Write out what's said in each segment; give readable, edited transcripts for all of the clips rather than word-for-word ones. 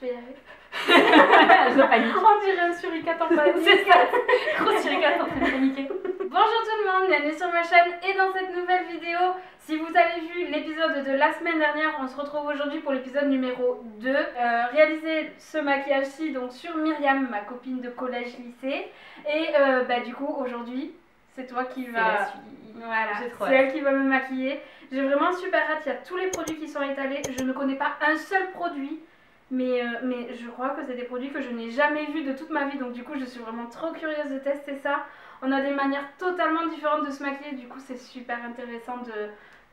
Tu vas y arriver. Je panique. On dirait un suricate en panique. C'est ça. Gros suricate en train de paniquer. Bonjour tout le monde, bienvenue sur ma chaîne et dans cette nouvelle vidéo. Si vous avez vu l'épisode de la semaine dernière, on se retrouve aujourd'hui pour l'épisode numéro 2. Réaliser ce maquillage-ci donc sur Myriam, ma copine de collège-lycée. Et du coup aujourd'hui, c'est toi qui vas... Voilà, c'est elle qui va me maquiller. J'ai vraiment super hâte, il y a tous les produits qui sont étalés. Je ne connais pas un seul produit. Mais je crois que c'est des produits que je n'ai jamais vus de toute ma vie. Donc du coup je suis vraiment trop curieuse de tester ça. On a des manières totalement différentes de se maquiller. Du coup c'est super intéressant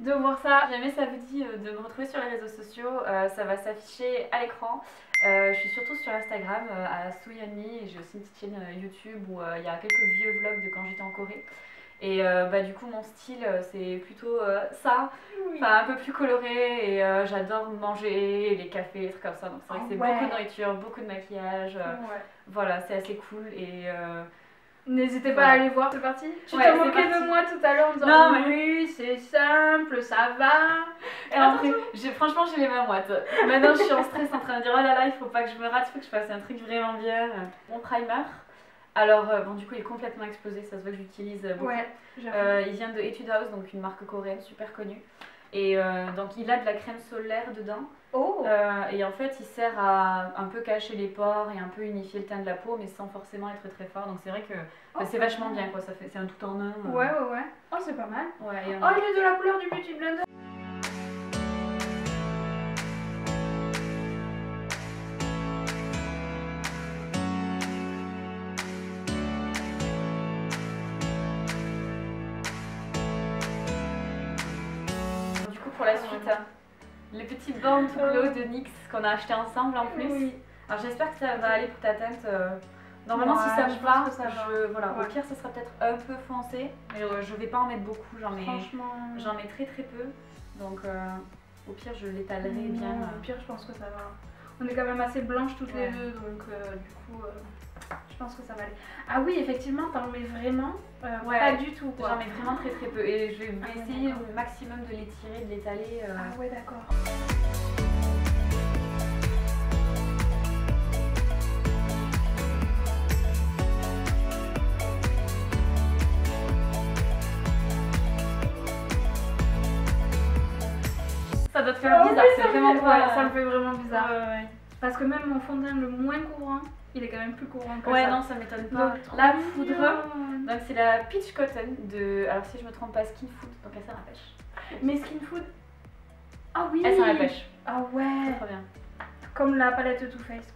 de voir ça. Si jamais ça vous dit de me retrouver sur les réseaux sociaux, ça va s'afficher à l'écran. Je suis surtout sur Instagram à Souyani et j'ai aussi une petite chaîne YouTube où il y a quelques vieux vlogs de quand j'étais en Corée. Et du coup mon style c'est plutôt ça, Oui. un peu plus coloré et j'adore manger, les cafés, des trucs comme ça. Donc c'est vrai que c'est beaucoup de nourriture, beaucoup de maquillage, voilà c'est assez cool et... N'hésitez pas à aller voir, c'est parti. Tu te moquais de moi tout à l'heure en disant non, mais... oui c'est simple, ça va. Et après, franchement j'ai les mains moites. Maintenant je suis en stress en train de dire oh là là il faut pas que je me rate, il faut que je fasse un truc vraiment bien. Mon primer. Alors, du coup, il est complètement explosé, ça se voit que j'utilise beaucoup. Ouais, il vient de Etude House, donc une marque coréenne super connue. Et donc, il a de la crème solaire dedans. Oh. Et en fait, il sert à un peu cacher les pores et un peu unifier le teint de la peau, mais sans forcément être très fort. Donc, c'est vrai que c'est vachement bien, quoi. C'est un tout en un. Ouais. Oh, c'est pas mal. Ouais, oh, il est de la couleur du Beauty Blender. Pour la suite, les petits bornes tout glow de NYX qu'on a acheté ensemble en plus. Oui. Alors j'espère que ça va aller pour ta teinte. Normalement si ça me va, voilà. Au pire ça sera peut-être un peu foncé, mais je vais pas en mettre beaucoup, j'en mets très peu. Donc au pire je l'étalerai bien. Au pire je pense que ça va. On est quand même assez blanches toutes les deux, donc du coup je pense que ça va aller. Ah oui, effectivement, t'en mets vraiment pas du tout. J'en mets vraiment très peu et je vais essayer au maximum de l'étirer, de l'étaler. Ah ouais, d'accord. Ça doit te faire bizarre, c'est vraiment ça me fait vraiment bizarre. Parce que même mon fond de teint le moins courant, il est quand même plus courant que ça. Ouais, non, ça m'étonne pas. La poudre, donc c'est la Peach Cotton de, alors si je me trompe pas, Skin Food, donc elle sert à la pêche. Mais Skin Food, ah oui, elle sert à la pêche. Ah ouais, c'est trop bien. Comme la palette Too Faced.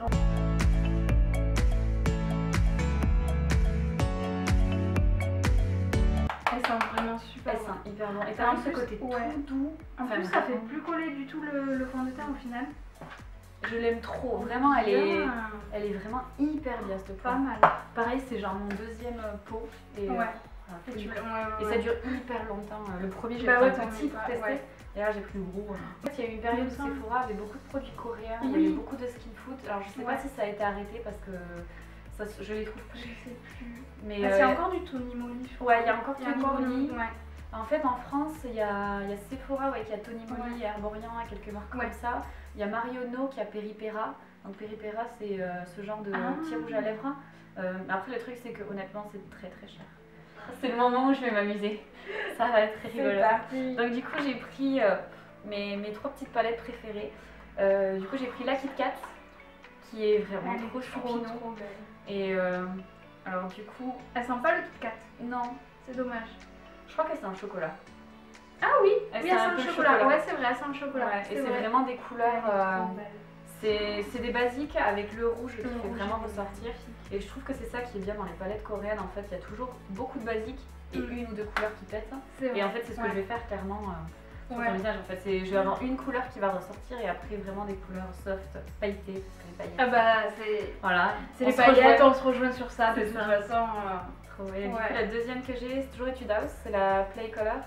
Elle sent vraiment super. Elle sent hyper bon. Et t'as ce côté tout doux. En plus, ça fait plus coller du tout le fond de teint au final. Je l'aime trop, vraiment elle est vraiment hyper bien cette peau. Pas mal. Pareil c'est genre mon deuxième pot et, et ça dure hyper longtemps. Le premier j'ai pris un petit pour tester et là j'ai pris le gros. En fait il y a eu une période où Sephora avait beaucoup de produits coréens, il y avait beaucoup de Skin Food. Alors je sais pas si ça a été arrêté parce que je les trouve plus. Je sais plus. Mais il y a encore du Tony Moly. Ouais, il y a encore Tony Moly. En fait, en France, il y a Sephora qui a Tony Moly, il y a Herborian, il y a quelques marques comme ça. Il y a Marionneau qui a Peripera. Donc Peripera, c'est ce genre de petit rouge à lèvres. Après, le truc, c'est que honnêtement, c'est très très cher. C'est le moment où je vais m'amuser. Ça va être très rigolo. Donc du coup, j'ai pris mes 3 petites palettes préférées. Du coup, j'ai pris la Kit Kat, qui est vraiment trop choupinou. Et alors du coup... Elle sent pas le Kit Kat. Non. C'est dommage. Je crois que c'est un chocolat. Ah oui, elle sent un chocolat. Ouais, c'est vrai, elle sent un chocolat. Et c'est vraiment des couleurs. C'est des basiques avec le rouge qui fait vraiment ressortir. Et je trouve que c'est ça qui est bien dans les palettes coréennes. En fait, il y a toujours beaucoup de basiques et une ou deux couleurs qui pètent. Et en fait, c'est ce que je vais faire clairement sur mon visage. En fait, je vais avoir une couleur qui va ressortir et après vraiment des couleurs soft, pailletées. Parce que les paillettes. Ah bah, c'est. Voilà. C'est les paillettes, on se rejoint sur ça de toute façon. Et du coup, la deuxième que j'ai, c'est toujours Etude House, c'est la Play Color.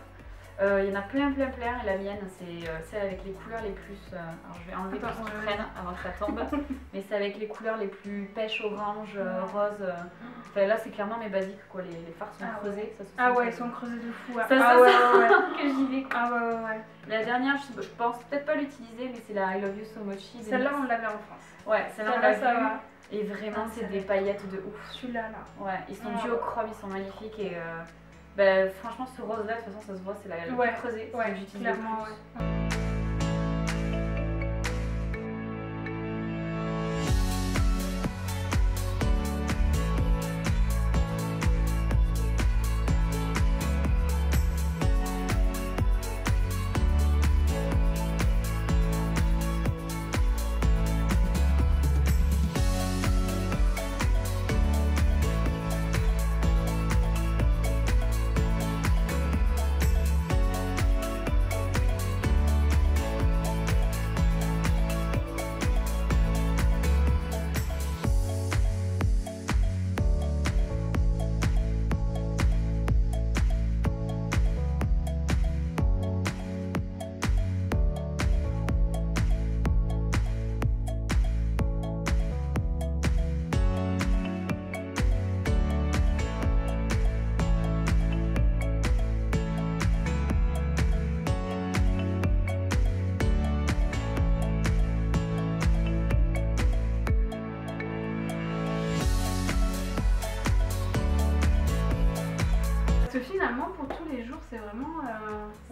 Il y en a plein. Et la mienne, c'est celle avec les couleurs les plus. Alors je vais enlever tout ce qui traîne avant que ça tombe. Mais c'est avec les couleurs les plus pêche, orange, rose. Enfin, là, c'est clairement mes basiques quoi. Les fards sont creusés. Ça, ils sont creusés de fou. Ça que j'y vais quoi. Ouais. La dernière, je pense peut-être pas l'utiliser, mais c'est la I Love You So Mochi. Celle-là, on l'avait en France. Ouais, celle-là, on l'a vue. Et vraiment, c'est des paillettes de ouf. Celui-là, là. Ouais, ils sont dus au chrome, ils sont magnifiques et franchement, ce rose-là, de toute façon, ça se voit, c'est la plus creusée. Ouais, j'utilise clairement, le plus. Finalement, pour tous les jours, c'est vraiment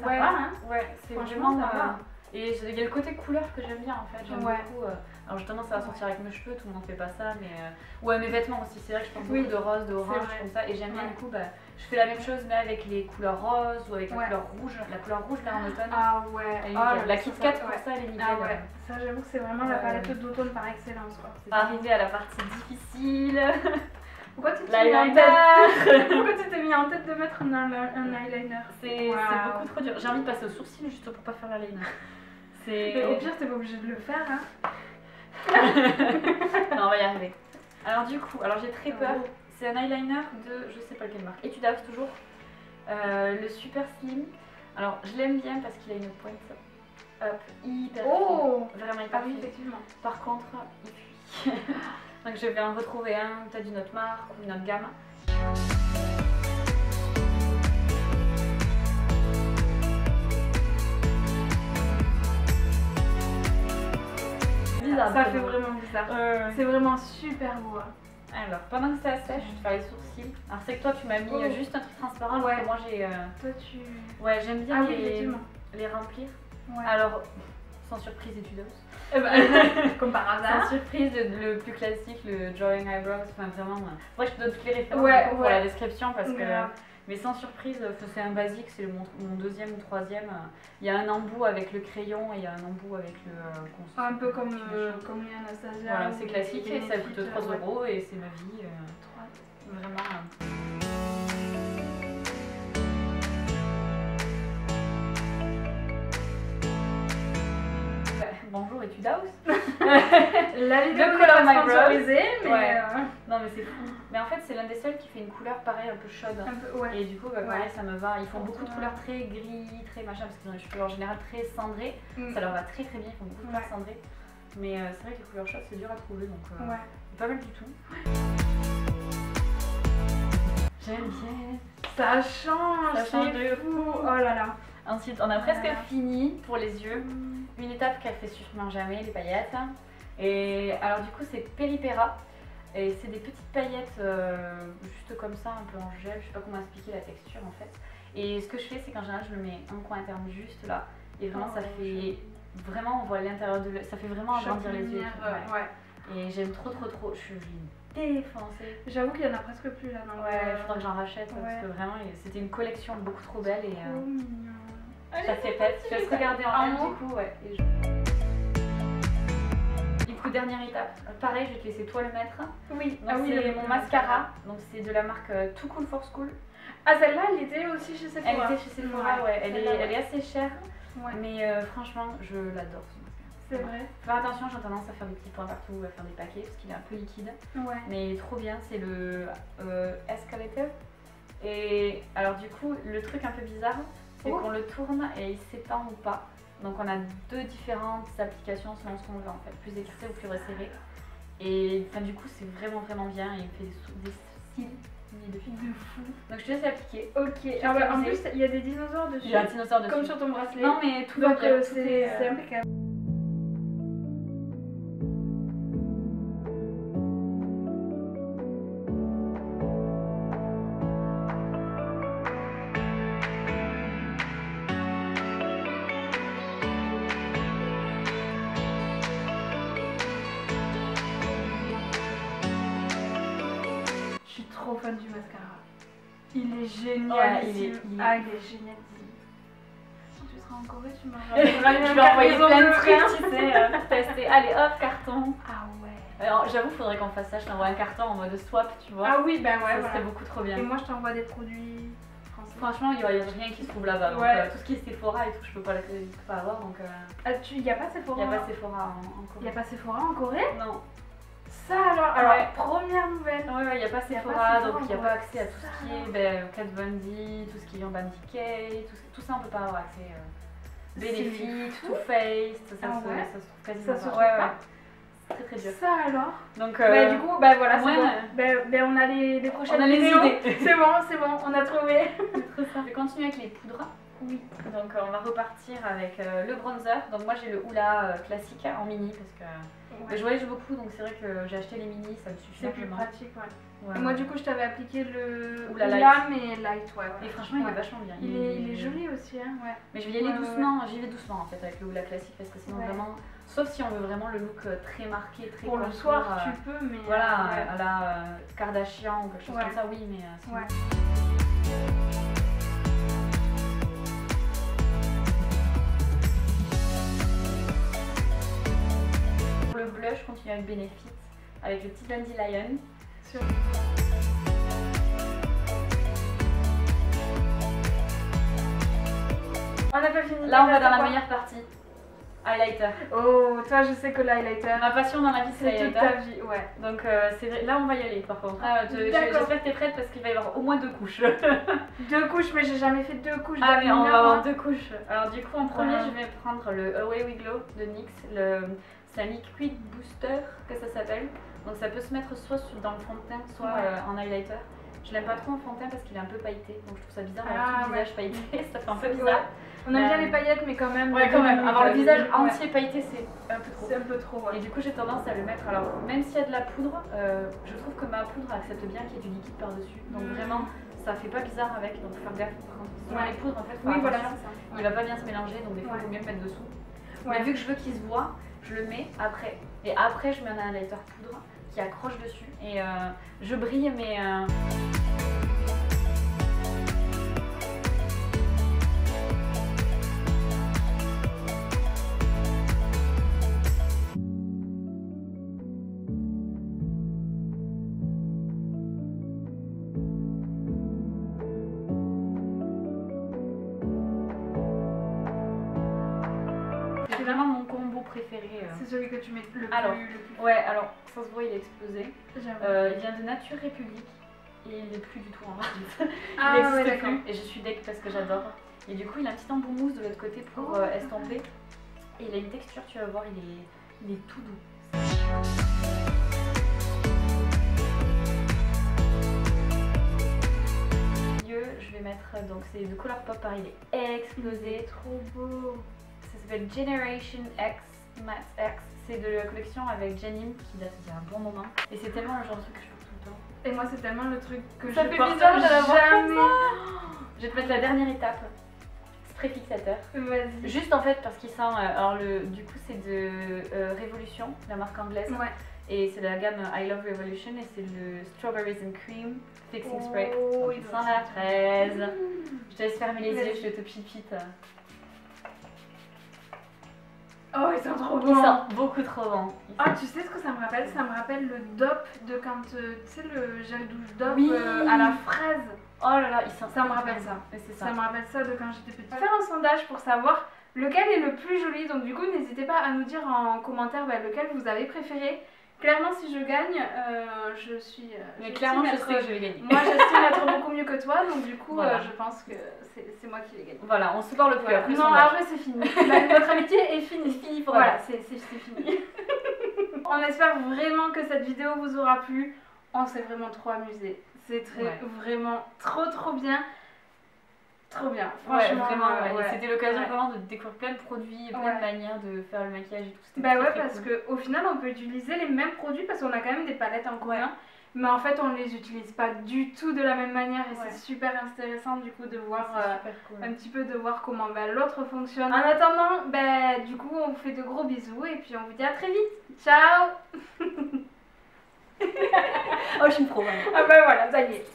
ça ouais, va, hein. Ouais, c'est vraiment ça va. Et il y a le côté couleur que j'aime bien en fait. J'aime beaucoup. Alors j'ai tendance à sortir avec mes cheveux, tout le monde ne fait pas ça, mais ouais, mes vêtements aussi. C'est vrai que je porte beaucoup de rose, d'orange, comme ça, et j'aime bien du coup. Je fais la même chose mais avec les couleurs roses ou avec la couleur rouge. La couleur rouge là en automne. Ah ouais. La Kit Kat pour ça, elle est nickel. Ah ouais. Ça, j'avoue que c'est vraiment la palette d'automne par excellence quoi. Arriver à la partie difficile. Pourquoi tu t'es mis en tête de mettre un eyeliner? C'est beaucoup trop dur. J'ai envie de passer au sourcil juste pour pas faire l'eyeliner. Au pire, t'es pas obligé de le faire. Hein. Non, on va y arriver. Alors du coup, j'ai très peur. C'est un eyeliner de je sais pas quelle marque. Etude House toujours. Le Super Slim. Alors je l'aime bien parce qu'il a une pointe up hyper fine. Vraiment hyper fine. Effectivement. Par contre, il fuit. Donc je vais en retrouver un, peut-être d'une autre marque ou une autre gamme. Bizarre. Ça fait vraiment bizarre. C'est vraiment super beau. Alors pendant que ça sèche, je vais te faire les sourcils. Alors c'est que toi tu m'as mis juste un truc transparent, alors que moi j'ai... Toi tu... Ouais, j'aime bien les remplir. Ouais. Alors, sans surprise, Etude House. Comme par hasard. Sans surprise, le plus classique, le Drawing Eyebrows, enfin vraiment. Faudrait que je te donne toutes les références pour la description parce que. Mais sans surprise, c'est un basique, c'est mon deuxième ou troisième. Il y a un embout avec le crayon et il y a un embout avec le un peu comme les Anastasia. Voilà, c'est classique et ça coûte 3 € et c'est ma vie. Vraiment. Bonjour Etude House. La vidéo n'est pas sponsorisée, mais... Non mais c'est fou. Mais en fait c'est l'un des seuls qui fait une couleur pareil un peu chaude. Et du coup pareil ça me va. Ils font beaucoup de couleurs très gris, très machin, parce qu'ils ont les cheveux en général très cendrés. Ça leur va très bien, ils font beaucoup de couleurs cendrées. Mais c'est vrai que les couleurs chaudes c'est dur à trouver, donc pas mal du tout. J'aime bien. Ça change de fou. Oh là là. Ensuite on a presque fini pour les yeux. Une étape qu'elle fait sûrement jamais, les paillettes. Et alors du coup c'est Peripera. Et c'est des petites paillettes juste comme ça, un peu en gel. Je sais pas comment expliquer la texture en fait. Et ce que je fais c'est qu'en général je le mets un coin interne juste là. Et vraiment ça fait... Vraiment on voit l'intérieur de l'œil. Ça fait vraiment agrandir les yeux. Et j'aime trop. Je suis défoncée. J'avoue qu'il y en a presque plus là. Il faudra que j'en rachète parce que vraiment c'était une collection beaucoup trop belle. Et, trop mignon. Ça fait pète. Je vais se regarder en elle du coup. Du coup dernière étape. Pareil je vais te laisser toi le mettre. Oui. C'est mon mascara. Donc c'est de la marque Too Cool for School. Ah celle-là elle était aussi chez Sephora. Elle était chez Sephora Elle est assez chère. Mais franchement je l'adore. C'est vrai. Faire attention, j'ai tendance à faire des petits points partout, à faire des paquets parce qu'il est un peu liquide. Mais il est trop bien, c'est le Escalator. Et alors du coup, le truc un peu bizarre, c'est qu'on le tourne et il s'étend ou pas. Donc on a deux différentes applications selon ce qu'on veut en fait, plus éclairé ou plus resserré. Et enfin, du coup c'est vraiment bien et il fait des styles de fou. Donc je te laisse l'appliquer. Ok, ah ouais, en plus il y a des dinosaures dessus. Il y a un dinosaure dessus. Comme sur ton bracelet. Non mais tout va bien, c'est impeccable. Trop fan du mascara. Il est génial. Ouais, il est génial. Quand tu seras en Corée, tu m'envoies. Je vais envoyer plein de trucs, tu sais, pour tester. Allez, hop, carton. Ah ouais. Alors, j'avoue, faudrait qu'on fasse ça. Je t'envoie un carton en mode swap, tu vois. Ah oui, bah ouais. Ça serait beaucoup trop bien. Et moi, je t'envoie des produits français. Franchement, il y a rien qui se trouve là-bas. Ouais. Tout ce qui est Sephora et tout, je peux pas avoir. Donc, il y a pas Sephora. Il y a pas Sephora en Corée. Il y a pas Sephora en Corée? Non. Ça alors, première nouvelle. Ouais, il n'y a pas Sephora, donc il n'y a pas accès à tout ce qui est Kat Von D, tout ce qui est Urban Decay, tout ça on peut pas avoir accès. Benefit, Too Faced, ça se trouve quasiment pas. C'est très dur. Ça alors. Donc du coup, voilà, c'est bon. Ben, on a les prochaines on a vidéos. Les idées. C'est bon, on a trouvé. Je vais continuer avec les poudres. Oui. Donc on va repartir avec le bronzer. Donc moi j'ai le Hoola classique en mini parce que je voyage beaucoup, donc c'est vrai que j'ai acheté les mini, ça me suffit. C'est plus pratique, ouais. Moi du coup je t'avais appliqué le Hoola mais light, Et franchement il est vachement bien. Il est joli aussi, hein. Ouais. Mais je vais y aller doucement, j'y vais doucement en fait avec le Hoola classique parce que sinon vraiment, sauf si on veut vraiment le look très marqué, très pour le soir tu peux, mais voilà, à la Kardashian ou quelque chose comme ça, oui, mais sinon... Pour le blush, je continue avec Benefit, avec le petit Dandelion. On n'a pas fini. Là, on va dans la meilleure partie. Highlighter. Oh, toi, je sais que l'highlighter. Ma passion dans la vie, c'est l'highlighter. Toute ta vie, ouais. Donc, là, on va y aller par contre. J'espère que tu es prête parce qu'il va y avoir au moins 2 couches. 2 couches, mais j'ai jamais fait 2 couches. Ah, mais on va avoir 2 couches. Alors, du coup, en premier, je vais prendre le Away We Glow de NYX. C'est un liquid booster que ça s'appelle. Donc, ça peut se mettre soit dans le fond de teint, soit en highlighter. Je l'aime pas trop en fond de teint parce qu'il est un peu pailleté. Donc, je trouve ça bizarre d'avoir tout le visage pailleté. Ça fait un peu bizarre. On aime bien les paillettes, mais quand même. Ouais, quand même. Avoir le visage entier pailleté, c'est un peu trop. C'est un peu trop, Et du coup, j'ai tendance à le mettre. Alors, même s'il y a de la poudre, je trouve que ma poudre accepte bien qu'il y ait du liquide par-dessus. Donc, vraiment, ça fait pas bizarre avec. Donc, faut faire gaffe. Les poudres, en fait, faut attention. Il va pas bien se mélanger, donc des fois, il vaut mieux le mettre dessous. Mais vu que je veux qu'il se voit, je le mets après. Et après, je mets un highlighter poudre qui accroche dessus. Et je brille, mais. C'est vraiment mon combo préféré. C'est celui que tu mets le plus. Ouais, alors ça se voit, il a explosé. Il vient de Nature République et il n'est plus du tout en vente. Il n'existe plus et je suis deck parce que j'adore. Et du coup, il a un petit embout mousse de l'autre côté pour estomper. Et il a une texture, tu vas voir, il est tout doux. Je vais mettre, donc c'est de Colourpop, pareil, il est explosé. Trop beau. Ça s'appelle Generation X Matte X. C'est de la collection avec Janim qui date d'il y a un bon moment. Et c'est tellement le genre de truc que je porte tout le temps. Et moi, c'est tellement le truc que ça je fait porte bizarre de l'avoir jamais. comme ça. Je vais te mettre la dernière étape. Spray fixateur. Vas-y. Juste en fait parce qu'il sent. Alors du coup c'est de Révolution, la marque anglaise. Ouais. Et c'est la gamme I Love Revolution et c'est le Strawberries and Cream Fixing Spray. Oh, il sent la fraise. Je te laisse fermer les yeux, je te pipite. Oh, il sent trop bon. Il sent beaucoup trop bon. Ah, tu sais ce que ça me rappelle? Ça me rappelle le DOP de quand, tu sais, le gel douche DOP oui. À la fraise. Oh là là, il sent ça me rappelle ça. Ça me rappelle ça de quand j'étais petite. On va faire un sondage pour savoir lequel est le plus joli. Donc du coup, n'hésitez pas à nous dire en commentaire lequel vous avez préféré. Clairement, si je gagne, je suis. Mais clairement, je sais que je vais gagner. Moi, j'estime être beaucoup mieux que toi, donc du coup, Voilà. je pense que c'est moi qui vais gagner. Voilà, on se parle plus après. Non, après, c'est fini. Notre amitié est finie. C'est fini pour Voilà, c'est fini. On espère vraiment que cette vidéo vous aura plu. On s'est vraiment trop amusé. C'était vraiment trop bien. Trop bien, franchement. Vraiment, c'était l'occasion vraiment de découvrir plein de produits, plein de manières de faire le maquillage et tout. Bah ouais, parce qu'au final, on peut utiliser les mêmes produits parce qu'on a quand même des palettes en commun. Mais en fait, on les utilise pas du tout de la même manière et c'est super intéressant du coup de voir un petit peu de voir comment l'autre fonctionne. En attendant, du coup, on vous fait de gros bisous et puis on vous dit à très vite. Ciao. Oh, je suis une pro. Ah bah voilà, ça y est.